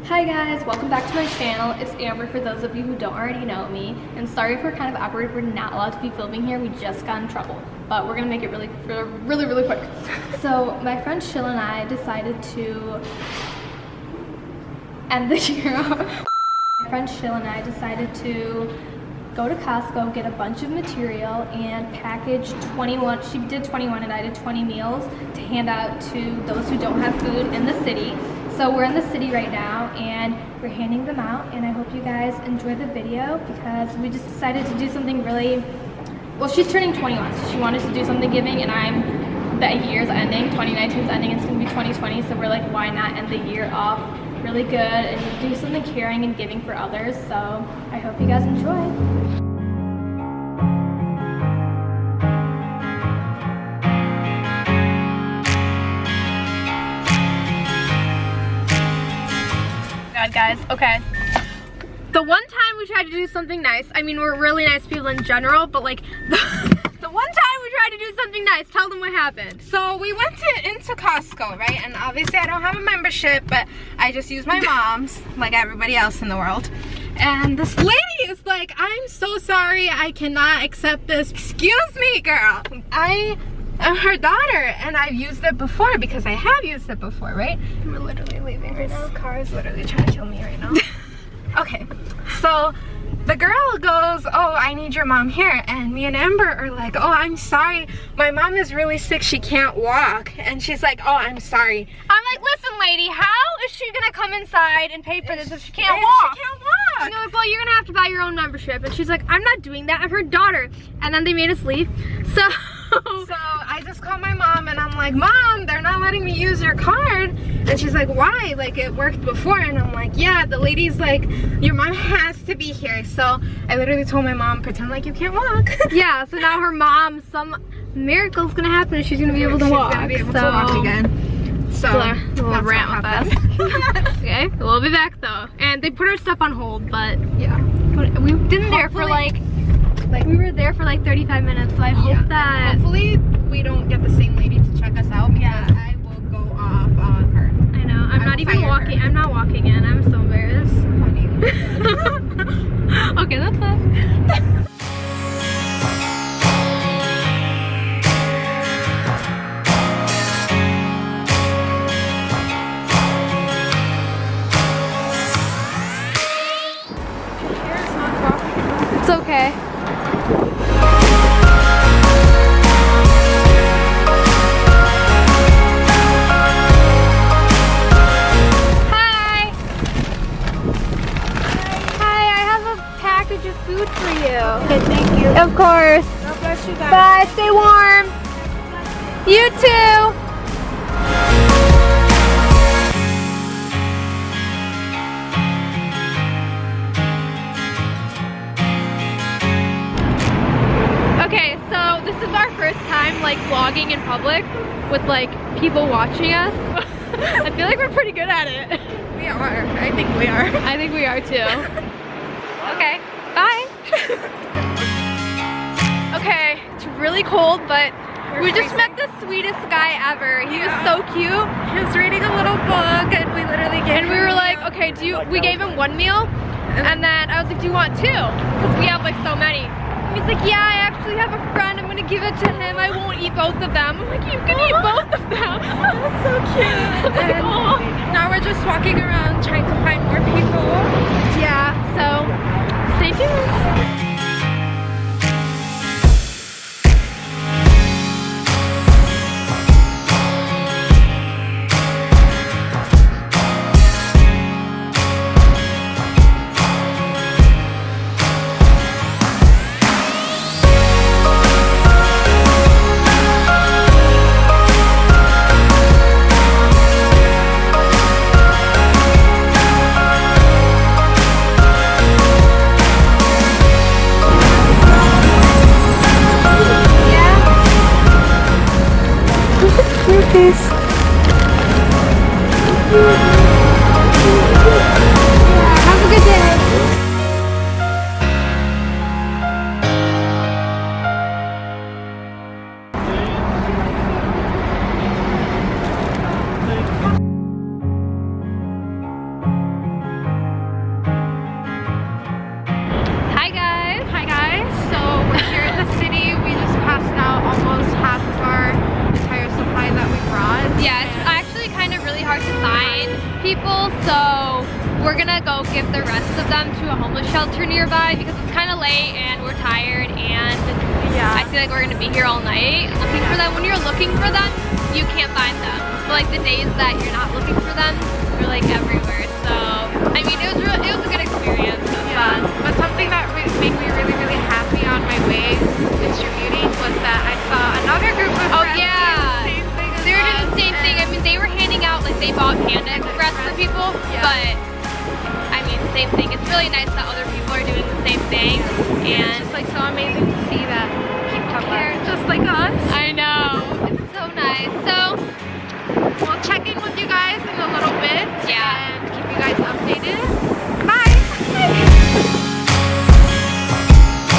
Hi guys, welcome back to my channel. It's Amber for those of you who don't already know me. And sorry if we're kind of awkward, we're not allowed to be filming here. We just got in trouble. But we're gonna make it really quick. So my friend Shill and I decided to end the year off. My friend Shill and I decided to go to Costco, get a bunch of material, and package 21, she did 21 and I did 20 meals to hand out to those who don't have food in the city. So we're in the city right now and we're handing them out, and I hope you guys enjoy the video because we just decided to do something really, well, she's turning 21, so she wanted to do something giving, and that year's ending, 2019's ending, it's gonna be 2020, so we're like, why not end the year off really good and do something caring and giving for others. So I hope you guys enjoy. Guys, okay. The one time we tried to do something nice, I mean, we're really nice people in general, but like the one time we tried to do something nice, tell them what happened. So we went into Costco, right? And obviously I don't have a membership, but I just use my mom's like everybody else in the world. And this lady is like, I'm so sorry, I cannot accept this. Excuse me, girl. I'm her daughter, and I've used it before because I have used it before, right? We're literally leaving right now. The car is literally trying to kill me right now. Okay, so the girl goes, oh, I need your mom here. And me and Amber are like, oh, I'm sorry. My mom is really sick. She can't walk. And she's like, oh, I'm sorry. I'm like, listen, lady, how is she going to come inside and pay for this if she can't walk? She can't walk. And they're like, well, you're going to have to buy your own membership. And she's like, I'm not doing that. I'm her daughter. And then they made us leave. So I just called my mom and I'm like, Mom, they're not letting me use your card. And she's like, why? Like, it worked before. And I'm like, yeah, the lady's like, your mom has to be here. So I literally told my mom, pretend like you can't walk. Yeah, so now her mom, some miracle's gonna happen and she's gonna be able to walk. She's gonna be able to walk again. So we'll rant with us. Okay, we'll be back though. And they put our stuff on hold, but yeah, we've been there for like we were there for like 35 minutes, so I hope that hopefully we don't get the same lady to check us out, because I will go off on her. I know. I'm not even walking. I'm not walking in. I'm so embarrassed. Okay, that's it. It's okay. Food for you. Okay, thank you. Of course. God bless you guys. Bye, stay warm. You too. Okay, so this is our first time like vlogging in public with like people watching us. I feel like we're pretty good at it. We are. I think we are. I think we are too. Okay. Bye. Okay, it's really cold, but we just met the sweetest guy ever. He was so cute. He was reading a little book, and we literally gave him we were like, okay, we gave him one meal, and then I was like, do you want two? Because we have like so many. He's like, yeah, I actually have a friend. I'm gonna give it to him. I won't eat both of them. I'm like, you can eat both of them. That's so cute. Like, and now we're just walking around trying to find more people. Yeah, so stay tuned. Have a good day. we're gonna go give the rest of them to a homeless shelter nearby because it's kind of late and we're tired, and I feel like we're gonna be here all night looking for them. When you're looking for them, you can't find them. But like the days that you're not looking for them, they're like everywhere. So I mean, it was a good experience. It was fun. But something that made me really, really happy on my way distributing was that I saw another group of friends doing the same thing as They were doing us, the same thing. I mean, they were handing out, like, they bought Panda Express for people, but I mean, same thing. It's really nice that other people are doing the same thing, and it's just like so amazing to see that people care just like us. I know, it's so nice. So We'll check in with you guys in a little bit and keep you guys updated. Bye!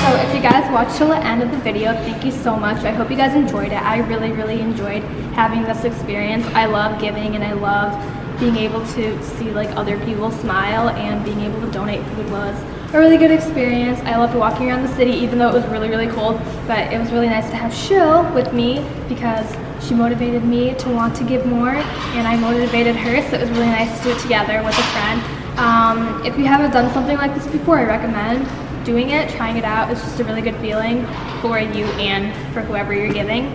So if you guys watched till the end of the video, thank you so much. I hope you guys enjoyed it. I really, really enjoyed having this experience. I love giving, and I love being able to see like other people smile, and being able to donate food was a really good experience. I loved walking around the city even though it was really, really cold, but it was really nice to have Shill with me because she motivated me to want to give more, and I motivated her, so it was really nice to do it together with a friend. If you haven't done something like this before, I recommend doing it, trying it out. It's just a really good feeling for you and for whoever you're giving.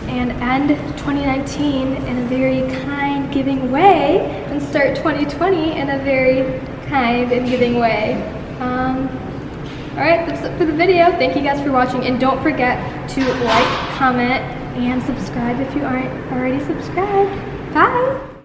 And end 2019 in a very kind, giving way, and start 2020 in a very kind and giving way. Alright, that's it for the video. Thank you guys for watching, and don't forget to like, comment, and subscribe if you aren't already subscribed. Bye!